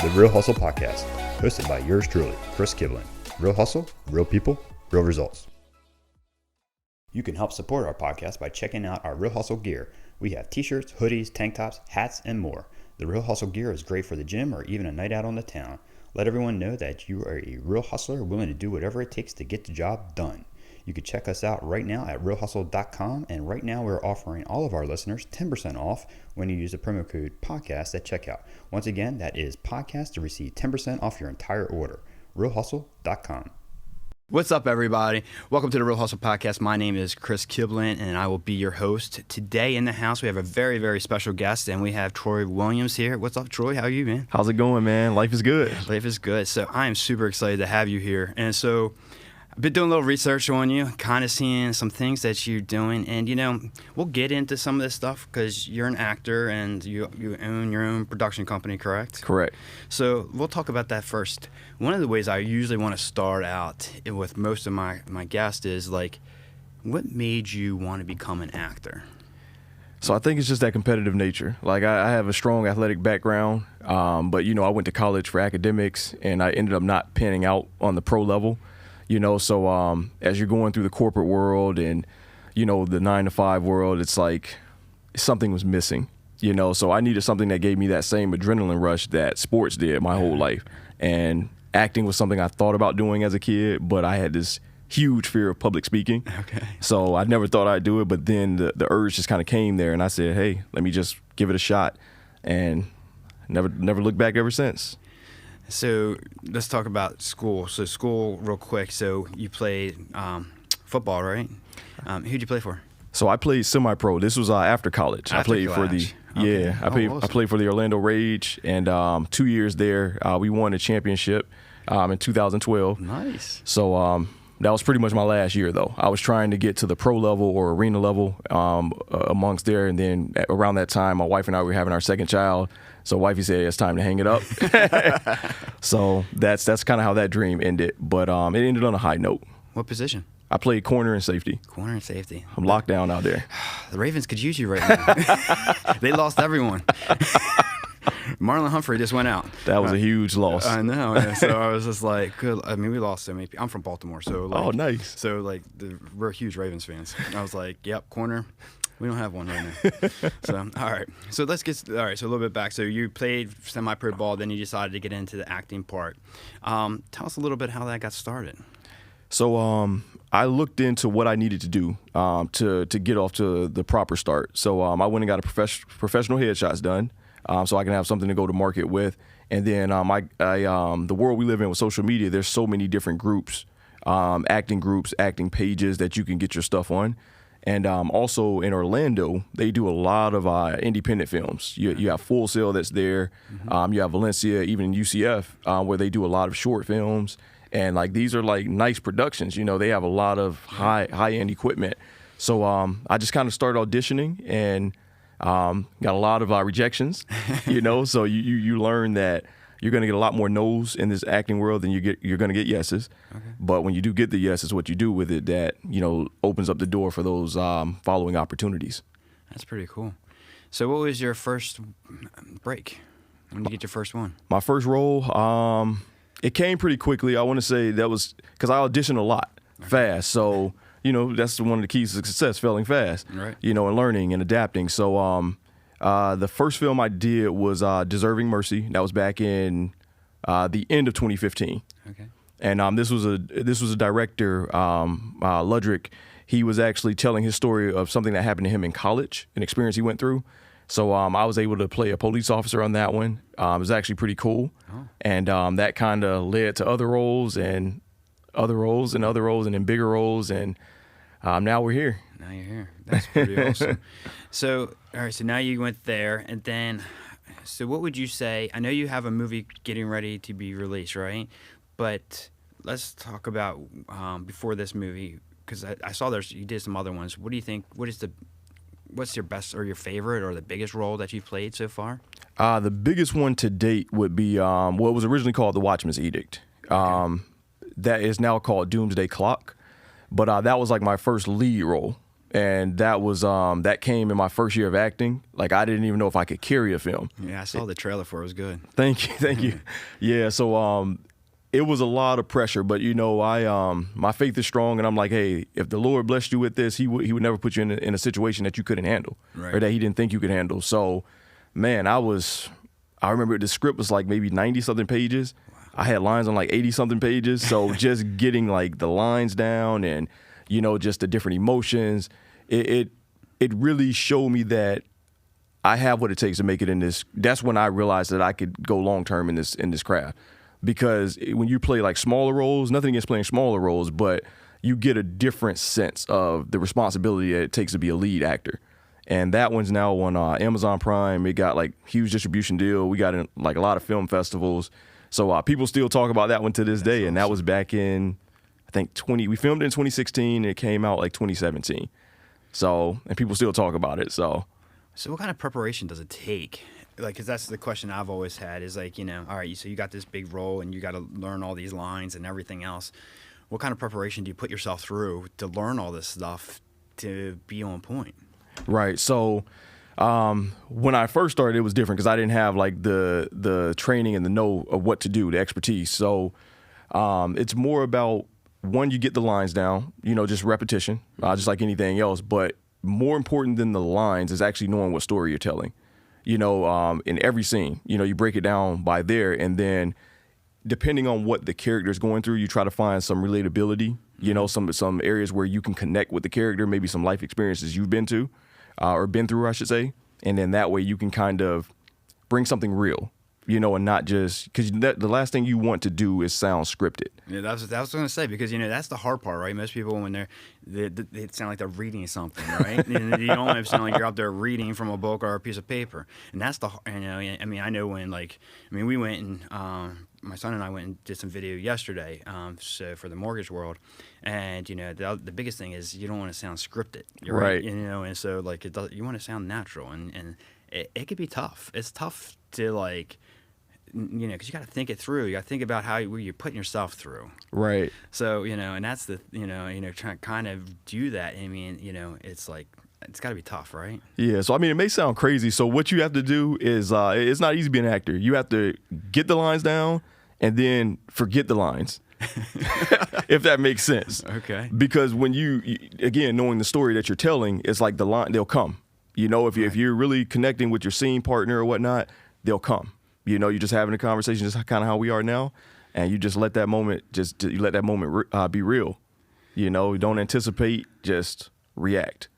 the Real Hustle Podcast, hosted by yours truly, Chris Kiblin. Real hustle, real people, real results. You can help support our podcast by checking out our Real Hustle gear. We have t-shirts, hoodies, tank tops, hats, and more. The Real Hustle gear is great for the gym or even a night out on the town. Let everyone know that you are a real hustler willing to do whatever it takes to get the job done. You can check us out right now at realhustle.com, and right now we're offering all of our listeners 10% off when you use the promo code podcast at checkout. Once again, that is podcast to receive 10% off your entire order. realhustle.com. What's up, everybody? Welcome to the Real Hustle Podcast. My name is Chris Kiblin, and I will be your host. Today in the house, we have a very, very special guest, and we have Troy Williams here. What's up, Troy? How are you, man? How's it going, man? Life is good. Life is good. So I am super excited to have you here. And so I've been doing a little research on you, kind of seeing some things that you're doing. And, you know, we'll get into some of this stuff because you're an actor and you own your own production company, correct? Correct. So we'll talk about that first. One of the ways I usually want to start out with most of my guests is, like, what made you want to become an actor? So I think it's just that competitive nature. Like, I have a strong athletic background, but, you know, I went to college for academics, and I ended up not panning out on the pro level. You know, so as you're going through the corporate world and, you know, the 9-to-5 world, it's like something was missing, you know. So I needed something that gave me that same adrenaline rush that sports did my whole life. And acting was something I thought about doing as a kid, but I had this huge fear of public speaking. Okay. So I never thought I'd do it, but then the urge just kind of came there, and I said, hey, let me just give it a shot, and never looked back ever since. So let's talk about school. So school real quick. So you played football, right? Who'd you play for? So I played semi-pro. This was after college. After I played college. for the Awesome. I played for the Orlando Rage, and 2 years there. We won a championship in 2012. Nice. So that was pretty much my last year, though. I was trying to get to the pro level or arena level amongst there, and then around that time, my wife and I were having our second child. So wifey said, it's time to hang it up. So that's kind of how that dream ended. But it ended on a high note. What position? I played corner and safety. Corner and safety. I'm locked down out there. The Ravens could use you right now. They lost everyone. Marlon Humphrey just went out. That was a huge loss. I know. Yeah. So I was just like, good. I mean, we lost so many people. I'm from Baltimore, so like, oh, nice. So like, we're huge Ravens fans. I was like, yep, corner. We don't have one right now. So, all right. So let's get, all right, so a little bit back. So you played semi-pro ball, then you decided to get into the acting part. Tell us a little bit how that got started. So I looked into what I needed to do to get off to the proper start. So I went and got a professional headshots done so I can have something to go to market with. And then the world we live in with social media, there's so many different groups, acting pages that you can get your stuff on. And also in Orlando, they do a lot of independent films. You have Full Sail that's there. Mm-hmm. You have Valencia, even UCF, where they do a lot of short films. And like these are like nice productions. You know, they have a lot of high-end equipment. So I just kind of started auditioning and got a lot of rejections. You know, so you learn that you're going to get a lot more no's in this acting world than you're going to get yeses. Okay. But when you do get the yeses, what you do with it that, you know, opens up the door for those following opportunities. That's pretty cool. So what was your first break? When did you get your first one? My first role, it came pretty quickly. I want to say that was because I auditioned a lot fast. So, you know, that's one of the keys to success, failing fast, right. You know, and learning and adapting. So the first film I did was Deserving Mercy. That was back in the end of 2015. Okay. And this was a director, Ludrick. He was actually telling his story of something that happened to him in college, an experience he went through. So I was able to play a police officer on that one. It was actually pretty cool. Oh. And that kind of led to other roles and other roles and other roles and then bigger roles. And now we're here. Now you're here. That's pretty awesome. So, all right, so now you went there, and then, so what would you say, I know you have a movie getting ready to be released, right? But let's talk about before this movie, because I saw you did some other ones. What do you think, what's your best or your favorite or the biggest role that you've played so far? The biggest one to date would be what was originally called the Watchman's Edict. Okay. That is now called Doomsday Clock. But that was like my first lead role. And that was that came in my first year of acting. Like, I didn't even know if I could carry a film. Yeah, I saw the trailer for it. It was good. Thank you. Yeah, so it was a lot of pressure, but I my faith is strong, and I'm like, hey, if the Lord blessed you with this, he would never put you in a situation that you couldn't handle, right, or that he didn't think you could handle. So, man, I remember the script was like maybe 90 something pages. Wow. I had lines on like 80 something pages. So just getting like the lines down and just the different emotions, it really showed me that I have what it takes to make it in this. That's when I realized that I could go long term in this craft. Because when you play like smaller roles, nothing against playing smaller roles, but you get a different sense of the responsibility that it takes to be a lead actor. And that one's now on Amazon Prime. It got like huge distribution deal. We got in like a lot of film festivals. So people still talk about that one to this day. Awesome. And that was back in, I think we filmed it in 2016 and it came out like 2017. So, and people still talk about it. So what kind of preparation does it take? Like, because that's the question I've always had is like, all right, so you got this big role and you got to learn all these lines and everything else. What kind of preparation do you put yourself through to learn all this stuff to be on point? Right. So when I first started, it was different because I didn't have like the training and the know of what to do, the expertise. So it's more about, one, you get the lines down, just repetition, just like anything else. But more important than the lines is actually knowing what story you're telling. In every scene, you break it down by there, and then depending on what the character is going through, you try to find some relatability, some areas where you can connect with the character, maybe some life experiences you've been to, or been through, I should say. And then that way you can kind of bring something real, and not just, because the last thing you want to do is sound scripted. Yeah, that was what I was going to say, because, that's the hard part, right? Most people, when they sound like they're reading something, right? And you don't want to sound like you're out there reading from a book or a piece of paper. And that's I know when, we went and, my son and I went and did some video yesterday, so for the mortgage world, and the biggest thing is you don't want to sound scripted, right? And so you want to sound natural, and it could be tough. It's tough to because you got to think it through. You got to think about where you're putting yourself through. Right. So and that's the trying to kind of do that. It's like, it's got to be tough, right? Yeah. So it may sound crazy. So what you have to do is it's not easy being an actor. You have to get the lines down and then forget the lines. If that makes sense. Okay. Because when you again, knowing the story that you're telling, it's like the line, they'll come. If you're really connecting with your scene partner or whatnot, they'll come. You're just having a conversation, just kind of how we are now, and you just let that moment be real. Don't anticipate, just react.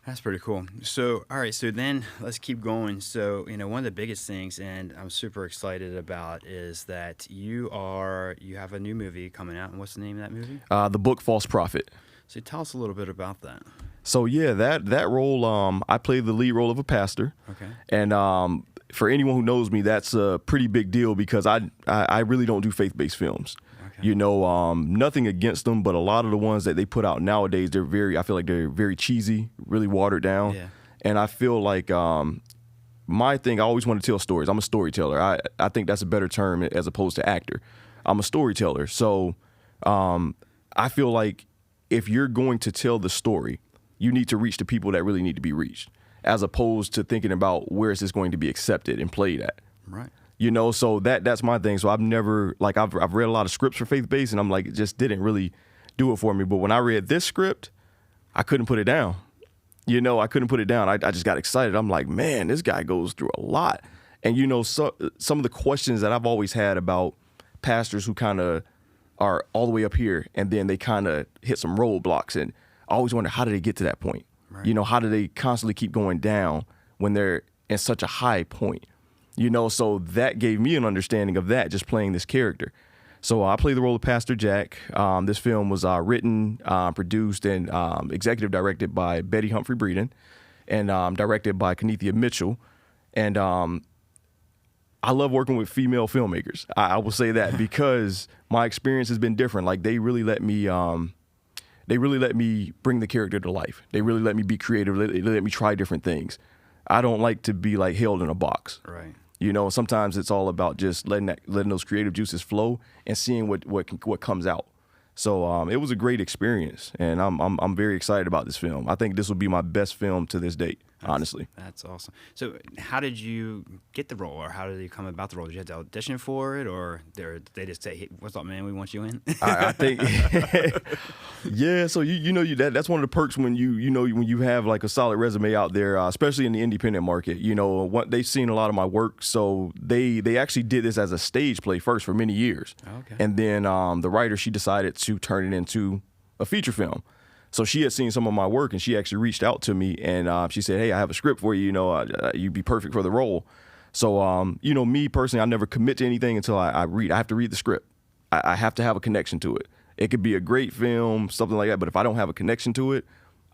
That's pretty cool. So, all right, so then let's keep going. So, one of the biggest things, and I'm super excited about, is that you have a new movie coming out. And what's the name of that movie? The book False Prophet. So tell us a little bit about that. So yeah, that role, I played the lead role of a pastor. Okay. And for anyone who knows me, that's a pretty big deal because I really don't do faith-based films. Okay. Nothing against them, but a lot of the ones that they put out nowadays, I feel like they're very cheesy, really watered down. Yeah. And I feel like my thing, I always want to tell stories. I'm a storyteller. I think that's a better term as opposed to actor. I'm a storyteller. So I feel like if you're going to tell the story, you need to reach the people that really need to be reached, as opposed to thinking about where is this going to be accepted and played at. Right. So that's my thing. So I've never, I've read a lot of scripts for faith-based, and I'm like, it just didn't really do it for me. But when I read this script, I couldn't put it down. I couldn't put it down. I just got excited. I'm like, man, this guy goes through a lot. And, some of the questions that I've always had about pastors who kind of are all the way up here, and then they kind of hit some roadblocks, and I always wonder, how do they get to that point? Right. How do they constantly keep going down when they're in such a high point? So that gave me an understanding of that, just playing this character. So I played the role of Pastor Jack. This film was written, produced, and executive directed by Betty Humphrey Bradenton, and directed by Kenethia Mitchell. And I love working with female filmmakers. I will say that because my experience has been different. Like, they really let me bring the character to life. They really let me be creative. They let me try different things. I don't like to be held in a box. Right. Sometimes it's all about just letting those creative juices flow and seeing what comes out. So it was a great experience, and I'm very excited about this film. I think this will be my best film to this date, honestly. That's awesome. So how did you get the role, or how did you come about the role? Did you have to audition for it, or they just say, hey, what's up, man, we want you in? I think, yeah. So that's one of the perks when when you have like a solid resume out there, especially in the independent market. They've seen a lot of my work, so they actually did this as a stage play first for many years. Okay. And then the writer, she decided to turn it into a feature film. So she had seen some of my work, and she actually reached out to me, and she said, hey, I have a script for you. You'd be perfect for the role. So, me personally, I never commit to anything until I read. I have to read the script. I have to have a connection to it. It could be a great film, something like that, but if I don't have a connection to it,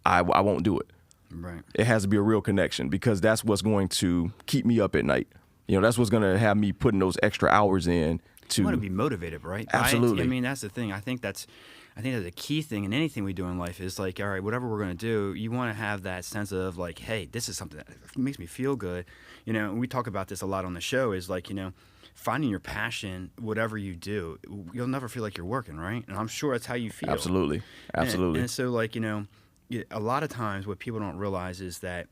I won't do it. Right. It has to be a real connection, because that's what's going to keep me up at night. That's what's going to have me putting those extra hours in. You want to be motivated, right? Absolutely. I mean, that's the thing. I think that's a key thing in anything we do in life is like, all right, whatever we're going to do, you want to have that sense of like, hey, this is something that makes me feel good. And we talk about this a lot on the show is like, finding your passion, whatever you do, you'll never feel like you're working, right? And I'm sure that's how you feel. Absolutely. And so like, a lot of times what people don't realize is that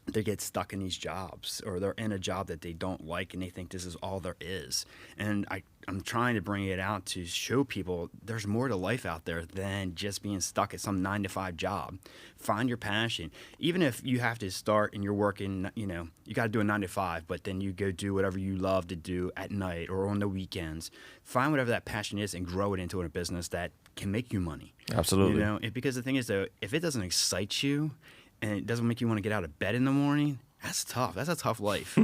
they get stuck in these jobs, or they're in a job that they don't like and they think this is all there is. And I'm trying to bring it out to show people there's more to life out there than just being stuck at some 9-to-5 job. Find your passion. Even if you have to start and you're working, you got to do a 9-to-5, but then you go do whatever you love to do at night or on the weekends. Find whatever that passion is and grow it into a business that can make you money. Absolutely. Because the thing is, though, if it doesn't excite you, and it doesn't make you want to get out of bed in the morning, that's tough. That's a tough life.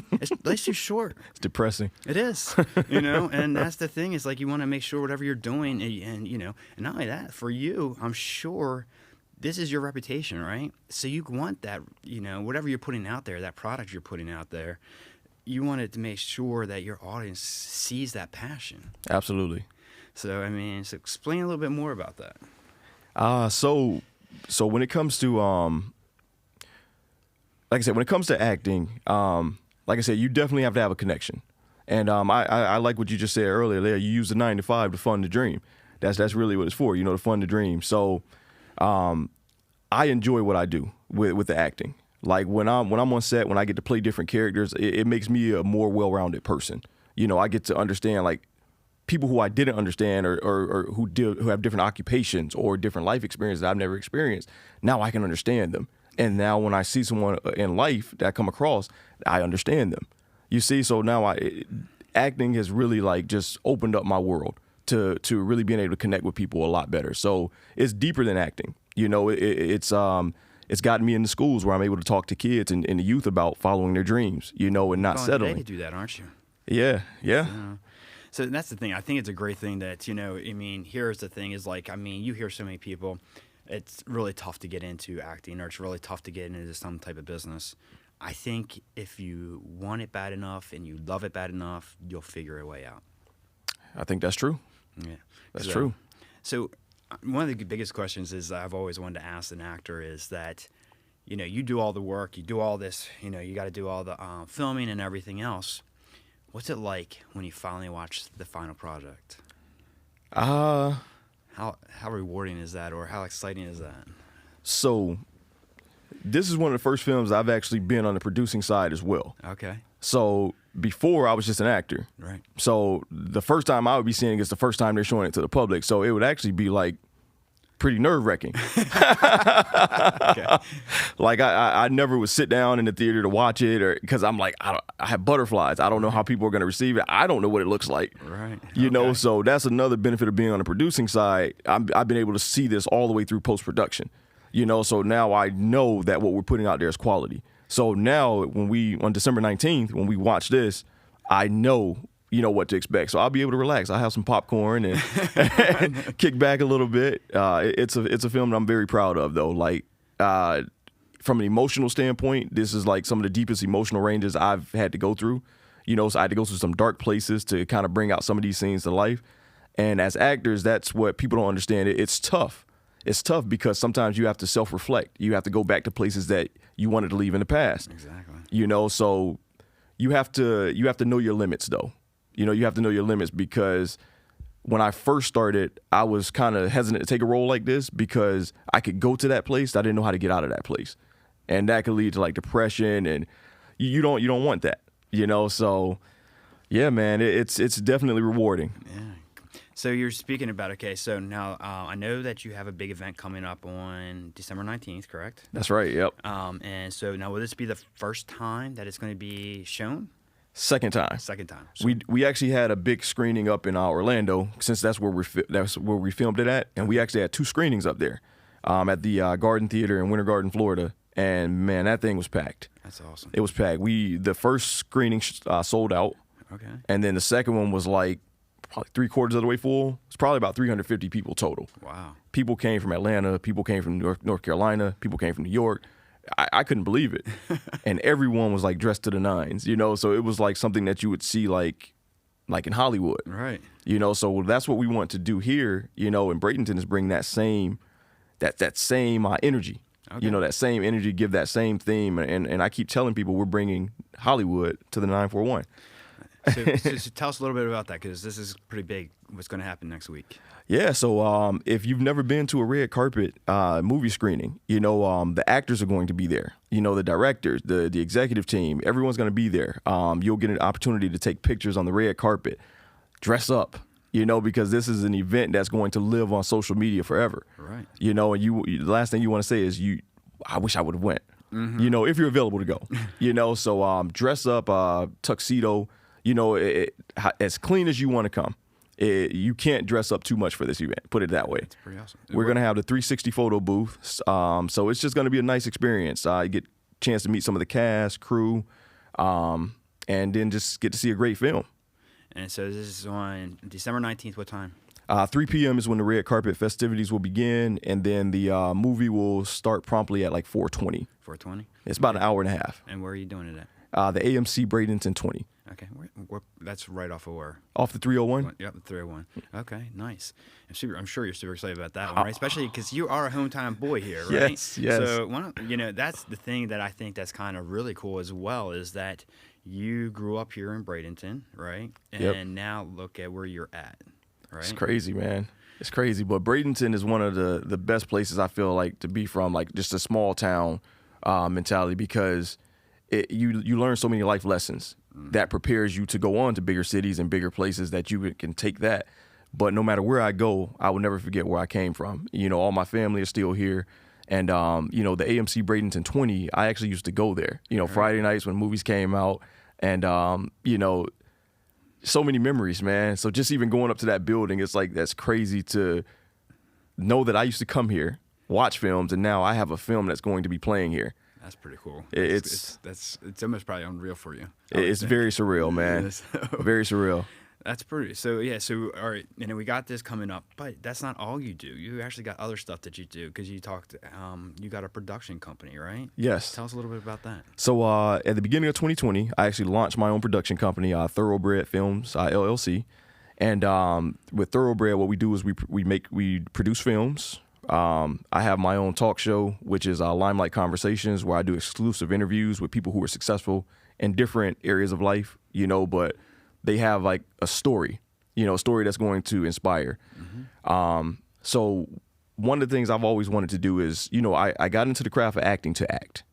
Life's too short. It's depressing. It is, and that's the thing is like you want to make sure whatever you're doing, and not only that, for you, I'm sure this is your reputation, right? So you want that, whatever you're putting out there, that product you're putting out there, you want it to make sure that your audience sees that passion. Absolutely. So, so explain a little bit more about that. So when it comes to, like I said, when it comes to acting, like I said, you definitely have to have a connection. And I like what you just said earlier there. You use the 9-to-5 to fund the dream. That's really what it's for, to fund the dream. So I enjoy what I do with the acting. Like when I'm on set, when I get to play different characters, it makes me a more well-rounded person. I get to understand like people who I didn't understand or who have different occupations or different life experiences that I've never experienced. Now I can understand them. And now when I see someone in life that I come across, I understand them. You see, so now acting has really like just opened up my world to really being able to connect with people a lot better. So it's deeper than acting. It's gotten me into schools where I'm able to talk to kids and the youth about following their dreams, and not settling. You do that, aren't you? Yeah. So that's the thing. I think it's a great thing that, here's the thing is like, you hear so many people, it's really tough to get into acting, or it's really tough to get into some type of business. I think if you want it bad enough and you love it bad enough, you'll figure a way out. I think that's true. Yeah. That's true. So one of the biggest questions is I've always wanted to ask an actor is that, you do all the work, you do all this, you got to do all the filming and everything else. What's it like when you finally watch the final project? How rewarding is that, or how exciting is that? So this is one of the first films I've actually been on the producing side as well. Okay. So before I was just an actor. Right. So the first time I would be seeing it is the first time they're showing it to the public. So it would actually be like pretty nerve-wracking. Okay. Like I never would sit down in the theater to watch it, or because I'm like I have butterflies. I don't know how people are going to receive it. I don't know what it looks like. Right. You know, so that's another benefit of being on the producing side. I've been able to see this all the way through post-production. So now I know that what we're putting out there is quality. So now on December 19th, when we watch this, I know what to expect. So I'll be able to relax. I'll have some popcorn and kick back a little bit. It's a film that I'm very proud of, though. Like, from an emotional standpoint, this is like some of the deepest emotional ranges I've had to go through. So I had to go through some dark places to kind of bring out some of these scenes to life. And as actors, that's what people don't understand. It's tough. It's tough because sometimes you have to self-reflect. You have to go back to places that you wanted to leave in the past. Exactly. So you have to know your limits, though. You have to know your limits because when I first started, I was kind of hesitant to take a role like this because I could go to that place. I didn't know how to get out of that place. And that could lead to like depression, and you don't want that, So yeah, man, it's definitely rewarding. Yeah. So you're speaking about, okay, so now I know that you have a big event coming up on December 19th, correct? That's right. Yep. And so now will this be the first time that it's going to be shown? Second time. Second time. So, We actually had a big screening up in Orlando, since that's where we filmed it at, and we actually had 2 screenings up there, at the Garden Theater in Winter Garden, Florida, and man, that thing was packed. That's awesome. It was packed. The first screening sold out, Okay. and then the second one was like probably 3/4 of the way full. It's probably about 350 people total. Wow. People came from Atlanta. People came from North Carolina. People came from New York. I couldn't believe it. And everyone was like dressed to the nines, So it was like something that you would see like in Hollywood. Right. So that's what we want to do here, in Bradenton, is bring that same energy. Okay. That same energy, give that same theme. And I keep telling people we're bringing Hollywood to the 941. So tell us a little bit about that, because this is pretty big. What's going to happen next week? Yeah, so if you've never been to a red carpet movie screening, the actors are going to be there. The directors, the executive team, everyone's going to be there. You'll get an opportunity to take pictures on the red carpet, dress up, because this is an event that's going to live on social media forever. Right. And the last thing you want to say is I wish I would have went. Mm-hmm. If you're available to go. So dress up, tuxedo. As clean as you want to come. You can't dress up too much for this event, put it that way. That's pretty awesome. We're going to have the 360 photo booth, so it's just going to be a nice experience. You get a chance to meet some of the cast, crew, and then just get to see a great film. And so this is on December 19th, what time? 3 p.m. is when the red carpet festivities will begin, and then the movie will start promptly at like 4:20. 4:20? It's about an hour and a half. And where are you doing it The AMC Bradenton 20. at? Okay, that's right off of where? Off the 301? Yep, the 301. Okay, nice. I'm sure you're super excited about that one, right? Especially because you are a hometown boy here, right? Yes. So, that's the thing that I think that's kind of really cool as well, is that you grew up here in Bradenton, right? And Yep. now look at where you're at, right? It's crazy, man. It's crazy. But Bradenton is one of the best places I feel like to be from, like just a small town mentality, because you learn so many life lessons that prepares you to go on to bigger cities and bigger places that you can take that. But no matter where I go, I will never forget where I came from. All my family is still here. And, the AMC Bradenton 20, I actually used to go there, Friday nights when movies came out. And, so many memories, man. So just even going up to that building, it's like, that's crazy to know that I used to come here, watch films, and now I have a film that's going to be playing here. That's pretty cool. It's almost probably unreal for you. It's very surreal, man. Yeah, so- Very surreal. That's pretty. So yeah. So all right. And then we got this coming up, but that's not all you do. You actually got other stuff that you do, because you talked. You got a production company, right? Yes. Tell us a little bit about that. So at the beginning of 2020, I actually launched my own production company, Thoroughbred Films LLC. And with Thoroughbred, what we do is we produce films. I have my own talk show, which is Limelight Conversations, where I do exclusive interviews with people who are successful in different areas of life, but they have like a story, a story that's going to inspire. Mm-hmm. So one of the things I've always wanted to do is, I got into the craft of acting to act.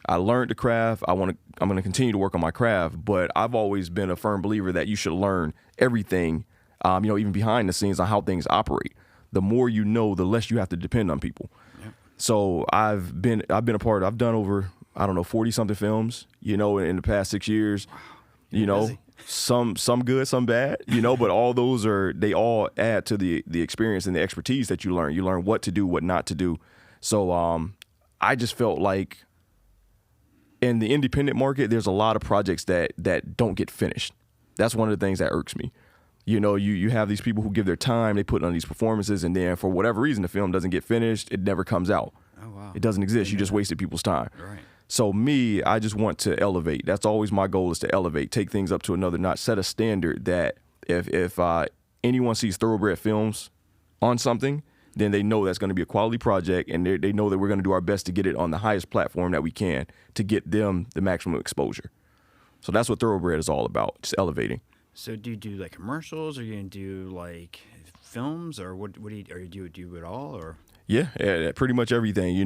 I learned the craft. I'm going to continue to work on my craft, but I've always been a firm believer that you should learn everything, even behind the scenes on how things operate. The more you know, the less you have to depend on people. Yep. So I've done over, 40 something films, in the past 6 years. Wow. Busy. Some good, some bad, but all those they all add to the experience and the expertise that you learn. You learn what to do, what not to do. So I just felt like in the independent market, there's a lot of projects that don't get finished. That's one of the things that irks me. You have these people who give their time, they put on these performances, and then for whatever reason, the film doesn't get finished. It never comes out. Oh, wow. It doesn't exist. You just wasted people's time. Right. So me, I just want to elevate. That's always my goal, is to elevate, take things up to another notch, set a standard that if anyone sees Thoroughbred Films on something, then they know that's going to be a quality project, and they know that we're going to do our best to get it on the highest platform that we can to get them the maximum exposure. So that's what Thoroughbred is all about, just elevating. So do you do like commercials, or are you gonna do like films, or what do you, or do you do it all, or? Yeah, pretty much everything.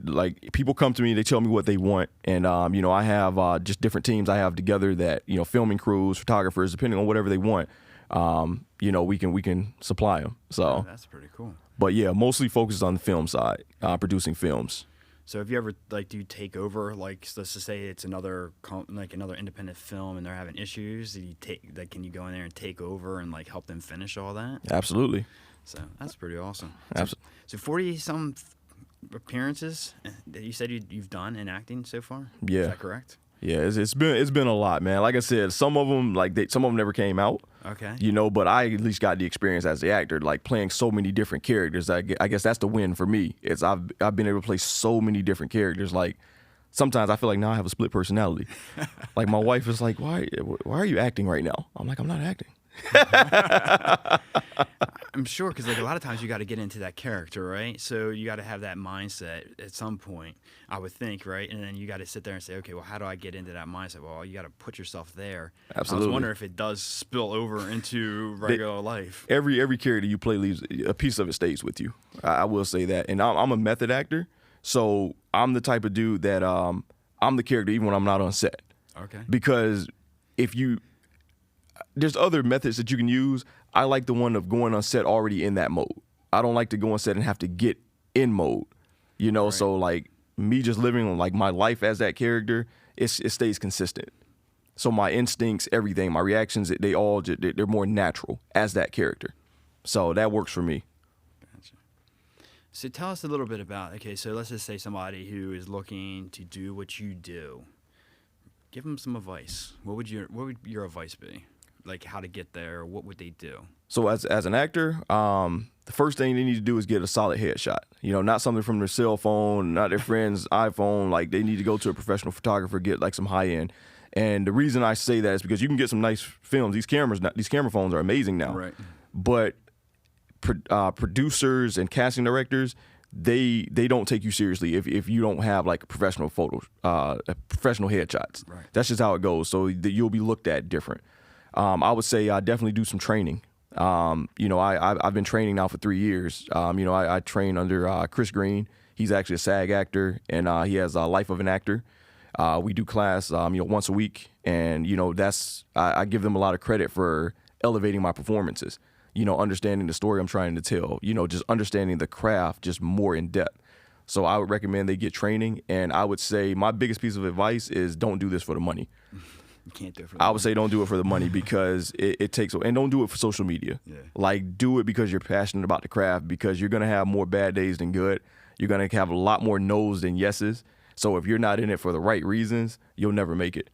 Like people come to me, they tell me what they want, and I have just different teams I have together that filming crews, photographers, depending on whatever they want. We can supply them. So Oh, that's pretty cool. but yeah, mostly focused on the film side, producing films. So have you ever do you take over, like, let's just say it's another independent film and they're having issues? Do you can you go in there and take over and help them finish all that? Absolutely. So that's pretty awesome. Absolutely. So 40-some appearances that you said you've done in acting so far? Yeah. Is that correct? Yeah, it's been a lot, man. Like I said, some of them never came out. Okay. But I at least got the experience as the actor, like playing so many different characters. I guess that's the win for me. It's I've been able to play so many different characters. Like sometimes I feel like now I have a split personality. Like my wife is like, why are you acting right now? I'm like, I'm not acting. I'm sure, because a lot of times you got to get into that character, right? So you got to have that mindset at some point, I would think, right? And then you got to sit there and say, okay, well, how do I get into that mindset? Well, you got to put yourself there. Absolutely. I was wondering if it does spill over into regular life. Every character you play leaves a piece of it stays with you. I will say that. And I'm a method actor, so I'm the type of dude that I'm the character even when I'm not on set. Okay. Because there's other methods that you can use. I like the one of going on set already in that mode. I don't like to go on set and have to get in mode, Right. So like me just living like my life as that character, it stays consistent. So my instincts, everything, my reactions, they're more natural as that character. So that works for me. Gotcha. So tell us a little bit about, okay, so let's just say somebody who is looking to do what you do. Give them some advice. What would your advice be? Like how to get there, what would they do? So as an actor, the first thing they need to do is get a solid headshot. Not something from their cell phone, not their friend's iPhone. Like they need to go to a professional photographer, get like some high end. And the reason I say that is because you can get some nice films. These camera phones are amazing now. Right. But producers and casting directors, they don't take you seriously if you don't have like professional photos, professional headshots. Right. That's just how it goes. So you'll be looked at different. I would say I definitely do some training. I've been training now for 3 years. I train under Chris Green. He's actually a SAG actor, and he has a Life of an Actor. We do class, once a week, and I give them a lot of credit for elevating my performances. Understanding the story I'm trying to tell. Just understanding the craft just more in depth. So I would recommend they get training, and I would say my biggest piece of advice is don't do this for the money. You can't do it for the I would say don't do it for the money because it takes, and don't do it for social media. Yeah. Like do it because you're passionate about the craft, because you're going to have more bad days than good. You're going to have a lot more no's than yeses. So if you're not in it for the right reasons, you'll never make it.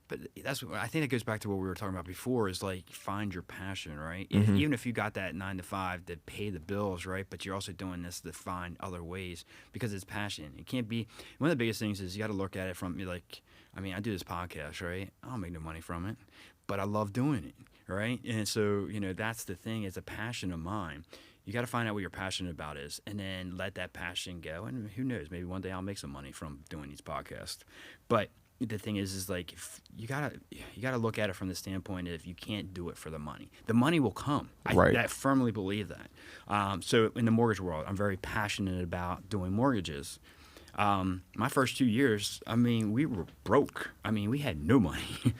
But I think that goes back to what we were talking about before, is like find your passion, right? Mm-hmm. Even if you got that 9 to 5 to pay the bills, right? But you're also doing this to find other ways because it's passion. It can't be, one of the biggest things is you got to look at it from I do this podcast, right? I don't make no money from it, but I love doing it, right? And so, that's the thing. It's a passion of mine. You got to find out what your passionate about is, and then let that passion go. And who knows? Maybe one day I'll make some money from doing these podcasts. But the thing is like you gotta look at it from the standpoint of you can't do it for the money. The money will come. Right. I firmly believe that. So in the mortgage world, I'm very passionate about doing mortgages. My first 2 years, we were broke. We had no money,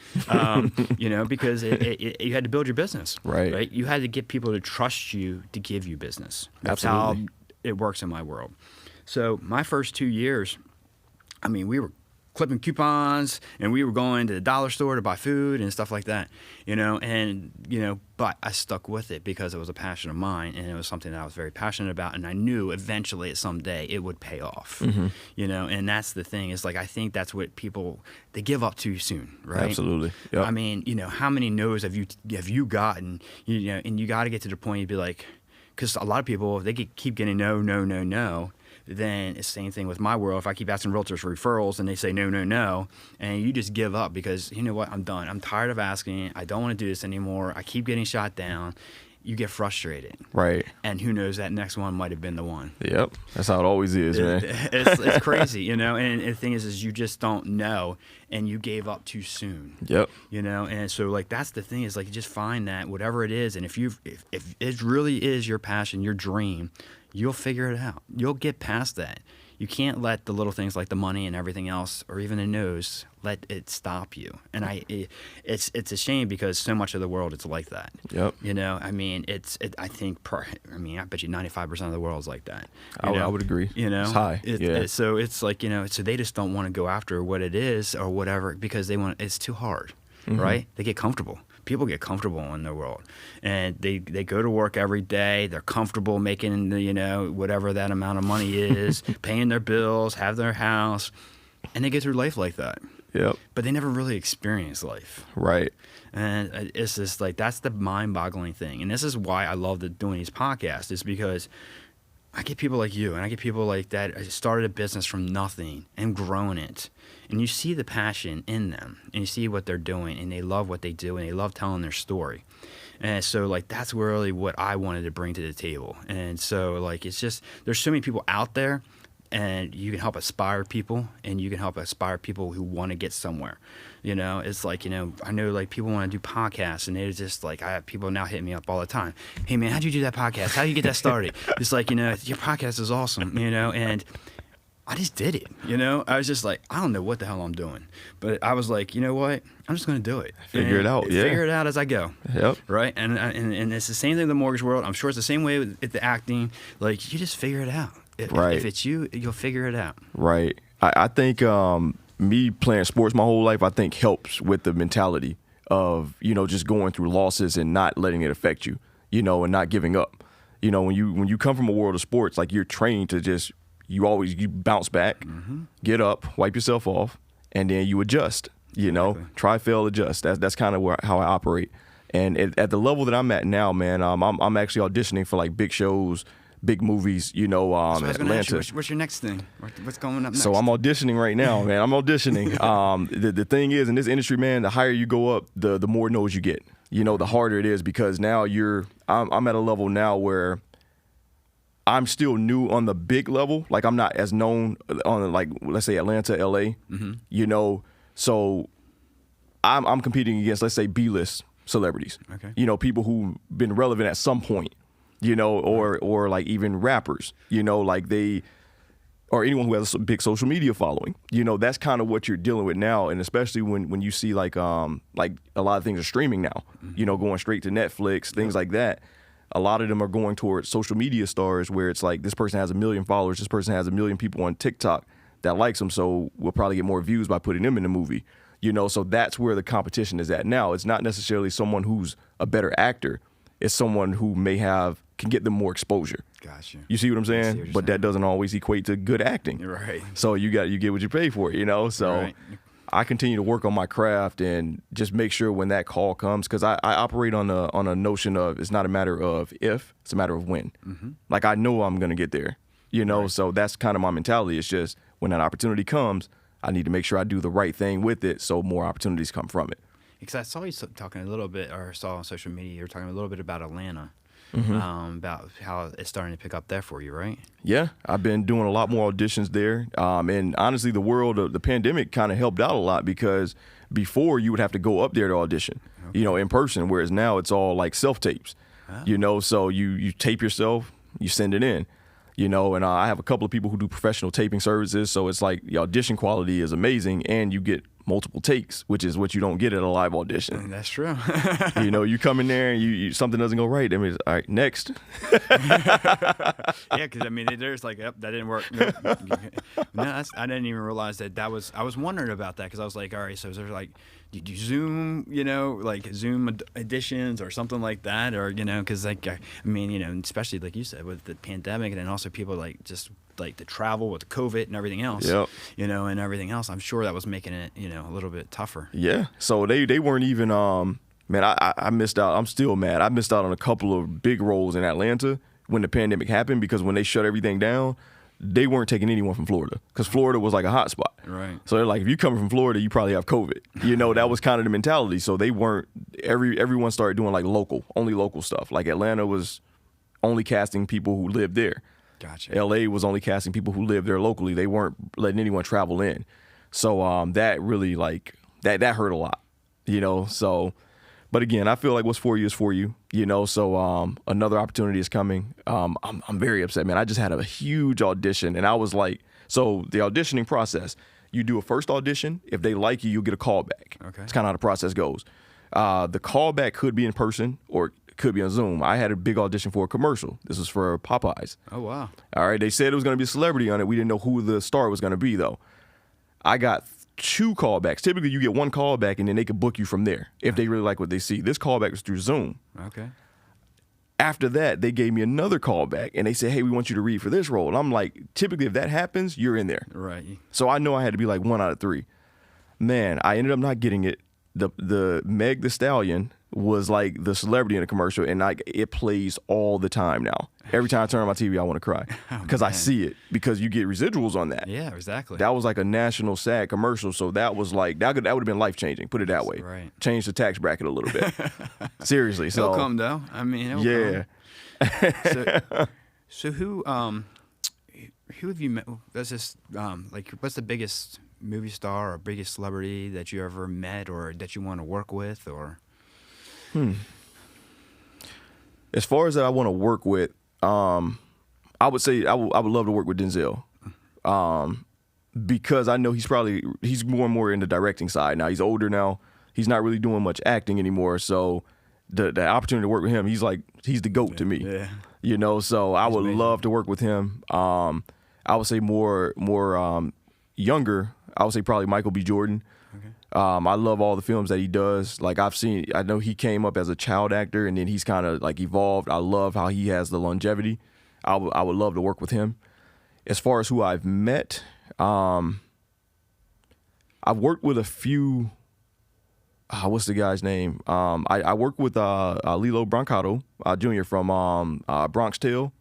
because you had to build your business. Right. You had to get people to trust you to give you business. That's Absolutely. how it works in my world. So my first 2 years, we were clipping coupons and we were going to the dollar store to buy food and stuff like that, but I stuck with it because it was a passion of mine and it was something that I was very passionate about, and I knew eventually someday it would pay off. Mm-hmm. And that's the thing, is like I think that's what people, they give up too soon, right? Absolutely. Yep. How many no's have you gotten, and you got to get to the point you'd be like, because a lot of people, if they keep getting no, then it's the same thing with my world. If I keep asking realtors for referrals and they say no, and you just give up because, you know what, I'm done. I'm tired of asking. I don't want to do this anymore. I keep getting shot down. you get frustrated. Right. And who knows, that next one might have been the one. Yep. That's how it always is, man. It's crazy, you know. And the thing is you just don't know, and you gave up too soon. Yep. You know, and so like that's the thing is like you just find that whatever it is, and if it really is your passion, your dream, you'll figure it out. You'll get past that. You can't let the little things like the money and everything else, or even the nose, let it stop you. And it's a shame because so much of the world it's like that. Yep. You know, I mean, I bet you 95% of the world is like that. I would agree. You know, it's high. So it's like, you know, so they just don't want to go after what it is or whatever because it's too hard, right? They get comfortable. People get comfortable in their world, and they go to work every day. They're comfortable making, you know, whatever that amount of money is, paying their bills, have their house, and they get through life like that. Yep. But they never really experience life. Right. And it's just like, that's the mind-boggling thing. And this is why I love doing these podcasts, is because I get people like you, and I get people like that started a business from nothing and grown it. And you see the passion in them, and you see what they're doing, and they love what they do, and they love telling their story. And so, like, that's really what I wanted to bring to the table. And so, like, it's just, there's so many people out there, and you can help inspire people, and you can help inspire people who want to get somewhere. You know, it's like, you know, I know, like, people want to do podcasts, and they're just like, I have people now hit me up all the time. Hey, man, how'd you do that podcast? How'd you get that started? It's like, you know, your podcast is awesome, you know, and I just did it, you know? I was just like, I don't know what the hell I'm doing. But I was like, you know what? I'm just going to do it. Figure it out, yeah. Figure it out as I go. Yep. Right? And it's the same thing in the mortgage world. I'm sure it's the same way with the acting. Like, you just figure it out. Right. If it's you, you'll figure it out. Right. I think me playing sports my whole life, I think helps with the mentality of, you know, just going through losses and not letting it affect you, you know, and not giving up. You know, when you come from a world of sports, like, you're trained to just, you bounce back, get up, wipe yourself off, and then you adjust, you know, try, fail, adjust. That's kind of how I operate. And at the level that I'm at now, man, I'm actually auditioning for like big shows, big movies, you know, so Atlanta. What's your next thing? What's going up next? So I'm auditioning right now, man. I'm auditioning. The thing is, in this industry, man, the higher you go up, the more no's you get. You know, the harder it is because now I'm at a level now where I'm still new on the big level. Like, I'm not as known on, like, let's say Atlanta, LA, you know. So I'm competing against, let's say, B-list celebrities. Okay. You know, people who've been relevant at some point, you know, or like even rappers, you know, like or anyone who has a big social media following. You know, that's kind of what you're dealing with now. And especially when you see like a lot of things are streaming now, you know, going straight to Netflix, things like that. A lot of them are going towards social media stars where it's like, this person has 1 million followers, this person has 1 million people on TikTok that likes them, so we'll probably get more views by putting them in the movie. You know, so that's where the competition is at now. It's not necessarily someone who's a better actor. It's someone who can get them more exposure. Gotcha. You see what I'm saying? What but that doesn't always equate to good acting. Right. So you get what you pay for, you know? So Right. I continue to work on my craft and just make sure when that call comes, because I operate on a notion of, it's not a matter of if, it's a matter of when. Like, I know I'm going to get there, you know? Right. So that's kind of my mentality. It's just when that opportunity comes, I need to make sure I do the right thing with it so more opportunities come from it. Because I saw you talking a little bit, or saw on social media, you were talking a little bit about Atlanta, about how it's starting to pick up there for you, right? Yeah, I've been doing a lot more auditions there. And honestly, the pandemic kind of helped out a lot because before you would have to go up there to audition, you know, in person, whereas now it's all like self-tapes, you know, so you tape yourself, you send it in. You know, and I have a couple of people who do professional taping services, so it's like the audition quality is amazing, and you get multiple takes, which is what you don't get at a live audition. That's true. You know, you come in there and you something doesn't go right. I mean, all right, next. Yeah, because I mean, there's like, yep, that didn't work. No, I didn't even realize that was. I was wondering about that because I was like, all right, so is there like, did you Zoom, you know, like Zoom editions or something like that, or you know, because like I mean, you know, especially like you said with the pandemic, and then also people like just like the travel with the COVID and everything else, you know, and everything else. I'm sure that was making it, you know, a little bit tougher. Yeah. So they weren't even. Man, I missed out. I'm still mad. I missed out on a couple of big roles in Atlanta when the pandemic happened because when they shut everything down, they weren't taking anyone from Florida because Florida was like a hot spot. Right. So they're like, if you coming from Florida, you probably have COVID. You know, that was kind of the mentality. So they weren't, everyone started doing like only local stuff. Like Atlanta was only casting people who lived there. Gotcha. LA was only casting people who lived there locally. They weren't letting anyone travel in. So that really like, that hurt a lot, you know? So, but again, I feel like what's for you is for you, you know? So another opportunity is coming. I'm very upset, man. I just had a huge audition and I was like, so the auditioning process, you do a first audition. If they like you, you'll get a callback. Okay. That's kind of how the process goes. The callback could be in person or it could be on Zoom. I had a big audition for a commercial. This was for Popeyes. Oh, wow. All right. They said it was going to be a celebrity on it. We didn't know who the star was going to be, though. I got 2 callbacks. Typically, you get 1 callback, and then they could book you from there if they really like what they see. This callback was through Zoom. Okay. After that, they gave me another callback, and they said, hey, we want you to read for this role. And I'm like, typically, if that happens, you're in there. Right. So I know I had to be like 1 out of 3. Man, I ended up not getting it. The Meg Thee Stallion was like the celebrity in the commercial, and it plays all the time now. Every time I turn on my TV, I want to cry because I see it because you get residuals on that. Yeah, exactly. That was like a national SAG commercial, so that was like that would have been life changing. Put it that way. Right. Change the tax bracket a little bit. Seriously. So It'll come though. I mean, it'll yeah. come. So who have you met? That's just like what's the biggest movie star or biggest celebrity that you ever met or that you want to work with or? As far as that I want to work with, I would say I would love to work with Denzel, because I know he's more and more in the directing side now. He's older now. He's not really doing much acting anymore. So the opportunity to work with him, he's the GOAT to me. Yeah. You know, so I would love to work with him. I would say more younger. I would say probably Michael B. Jordan. Okay. I love all the films that he does. Like I know he came up as a child actor and then he's kind of like evolved. I love how he has the longevity. I would love to work with him. As far as who I've met, I've worked with a few. What's the guy's name? I worked with Lilo Brancato Jr. from Bronx Tale.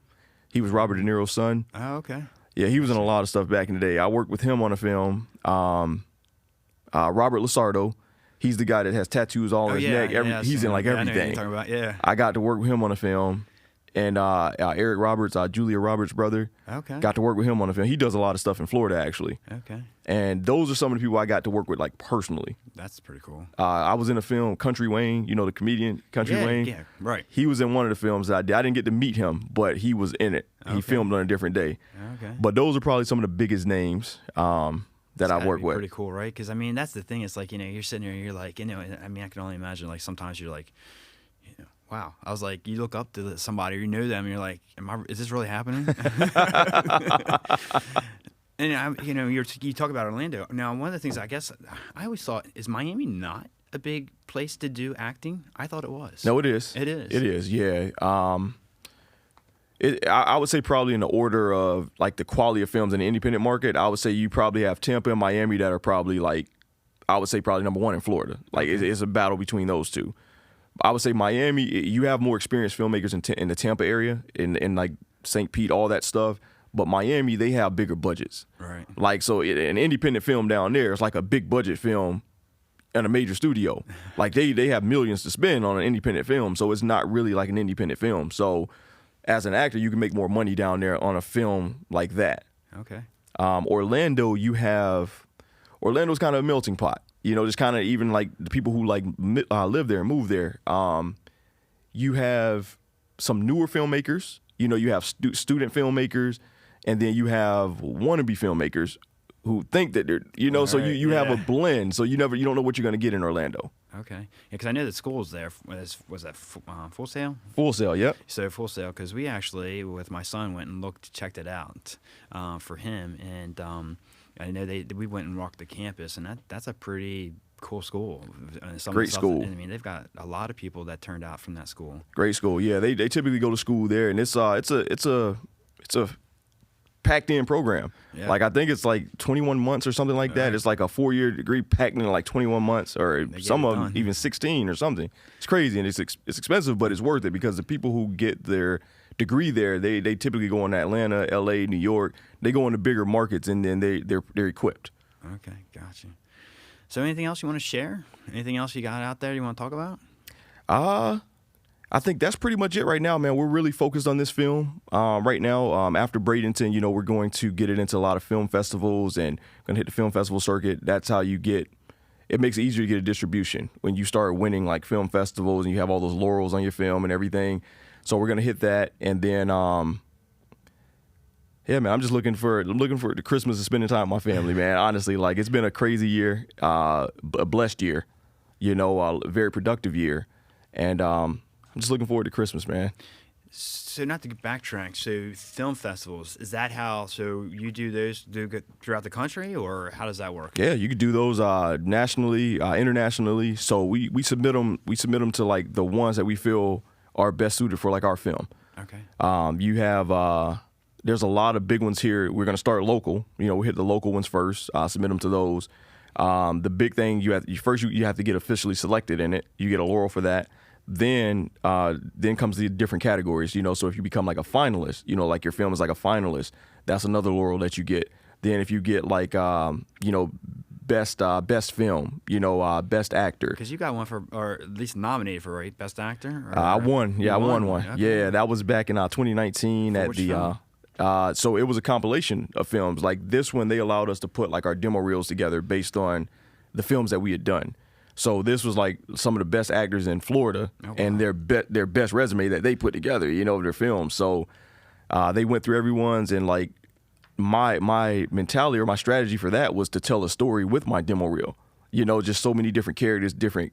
He was Robert De Niro's son. Oh, okay. Yeah, he was in a lot of stuff back in the day. I worked with him on a film. Robert Lasardo, he's the guy that has tattoos all on his neck. He's in like everything. I know what you're talking about. Yeah. I got to work with him on a film. And Eric Roberts, Julia Roberts' brother, got to work with him on a film. He does a lot of stuff in Florida, actually. Okay. And those are some of the people I got to work with, like, personally. That's pretty cool. I was in a film, Country Wayne, you know, the comedian Country Wayne. Yeah, right. He was in one of the films that I did. I didn't get to meet him, but he was in it. He filmed on a different day. Okay. But those are probably some of the biggest names that I've worked with. Pretty cool, right? Because, I mean, that's the thing. It's like, you know, you're sitting there and you're like, you know, I mean, I can only imagine, like, sometimes you're like, you know, wow. I was like, you look up to somebody, or you know them, and you're like, is this really happening? And, you know, you talk about Orlando. Now, one of the things I guess I always thought, is Miami not a big place to do acting? I thought it was. No, it is. It is. It is, yeah. I would say probably in the order of like the quality of films in the independent market, I would say you probably have Tampa and Miami that are probably like, I would say probably number 1 in Florida. Like it's a battle between those two. I would say Miami, you have more experienced filmmakers in the Tampa area, in like St. Pete, all that stuff. But Miami, they have bigger budgets. Right. Like, so an independent film down there is like a big budget film in a major studio. Like they have millions to spend on an independent film, so it's not really like an independent film. So as an actor, you can make more money down there on a film like that. Okay. Orlando's kind of a melting pot. You know, just kind of even like the people who like live there and move there. You have some newer filmmakers. You know, you have student filmmakers, and then you have wannabe filmmakers who think that they're, you know, so you have a blend. So you don't know what you're going to get in Orlando. Okay. Yeah, because I know the school's there. Was that Full Sail? Full Sail, yep. So Full Sail, because we actually, with my son, went and checked it out for him. And I know we went and walked the campus, and that's a pretty cool school. Great school. I mean, they've got a lot of people that turned out from that school. Great school, yeah. They typically go to school there, and it's a packed in program. Yeah. Like I think it's like 21 months or something like that. It's like a 4-year degree packed in like 21 months, or some of them even 16 or something. It's crazy, and it's expensive, but it's worth it because the people who get their degree there, they typically go into Atlanta, LA, New York. They go into bigger markets, and then they're equipped. Okay, gotcha. So anything else you want to share? Anything else you got out there you want to talk about? I think that's pretty much it right now, man. We're really focused on this film right now. After Bradenton, you know, we're going to get it into a lot of film festivals and going to hit the film festival circuit. That's how you get – it makes it easier to get a distribution when you start winning, like, film festivals and you have all those laurels on your film and everything. So we're going to hit that. And then, yeah, man, I'm looking for the Christmas and spending time with my family, man. Honestly, like, it's been a crazy year, a blessed year, you know, a very productive year. And I'm just looking forward to Christmas, man. So not to backtrack, so film festivals, is that how, so you do those throughout the country, or how does that work? Yeah, you could do those nationally, internationally. So we submit them to like the ones that we feel are best suited for like our film. Okay. You have there's a lot of big ones here. We're gonna start local. You know, we hit the local ones first. Submit them to those. The big thing you have to get officially selected in it. You get a laurel for that. Then comes the different categories, you know. So if you become like a finalist, you know, like your film is like a finalist, that's another laurel that you get. Then if you get like you know, best film, you know, best actor. Because you got one for, or at least nominated for, right? Best actor. I won. Yeah, I won one. Okay. Yeah, that was back in 2019 at the. So it was a compilation of films. Like this one, they allowed us to put like our demo reels together based on the films that we had done. So this was like some of the best actors in Florida, and their best resume that they put together, you know, of their films. So they went through everyone's, and like my mentality or my strategy for that was to tell a story with my demo reel. You know, just so many different characters, different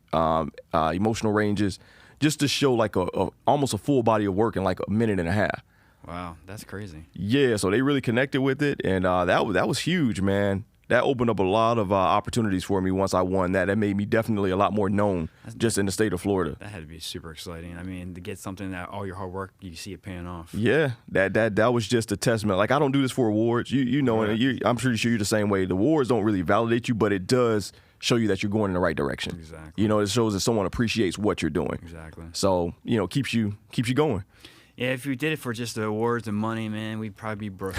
emotional ranges, just to show like almost a full body of work in like a minute and a half. Wow, that's crazy. Yeah, so they really connected with it, and that was huge, man. That opened up a lot of opportunities for me once I won that. That made me definitely a lot more known just in the state of Florida. That had to be super exciting. I mean, to get something that all your hard work, you see it paying off. Yeah, that was just a testament. Like, I don't do this for awards. You know, right. And I'm pretty sure you're the same way. The awards don't really validate you, but it does show you that you're going in the right direction. Exactly. You know, it shows that someone appreciates what you're doing. Exactly. So, you know, keeps you going. Yeah, if we did it for just the awards and money, man, we'd probably be broke.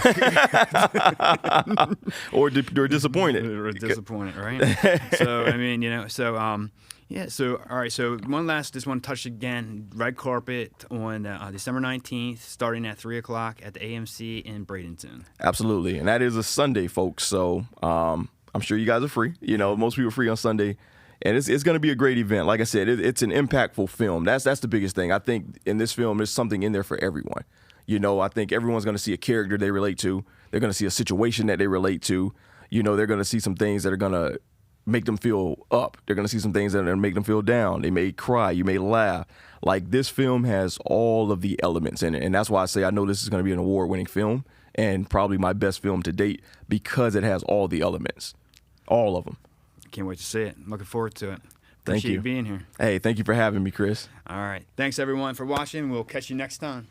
or disappointed. Or disappointed, right? So, I mean, you know, so, yeah, so, all right, so just want to touch again, red carpet on December 19th, starting at 3 o'clock at the AMC in Bradenton. Absolutely, and that is a Sunday, folks, so I'm sure you guys are free. You know, most people are free on Sunday. And it's going to be a great event. Like I said, it's an impactful film. That's the biggest thing. I think in this film, there's something in there for everyone. You know, I think everyone's going to see a character they relate to. They're going to see a situation that they relate to. You know, they're going to see some things that are going to make them feel up. They're going to see some things that are going to make them feel down. They may cry. You may laugh. Like, this film has all of the elements in it. And that's why I say I know this is going to be an award-winning film and probably my best film to date because it has all the elements. All of them. Can't wait to see it. Looking forward to it. Thank you Appreciate you being here. Hey, thank you for having me, Chris. All right. Thanks, everyone, for watching. We'll catch you next time.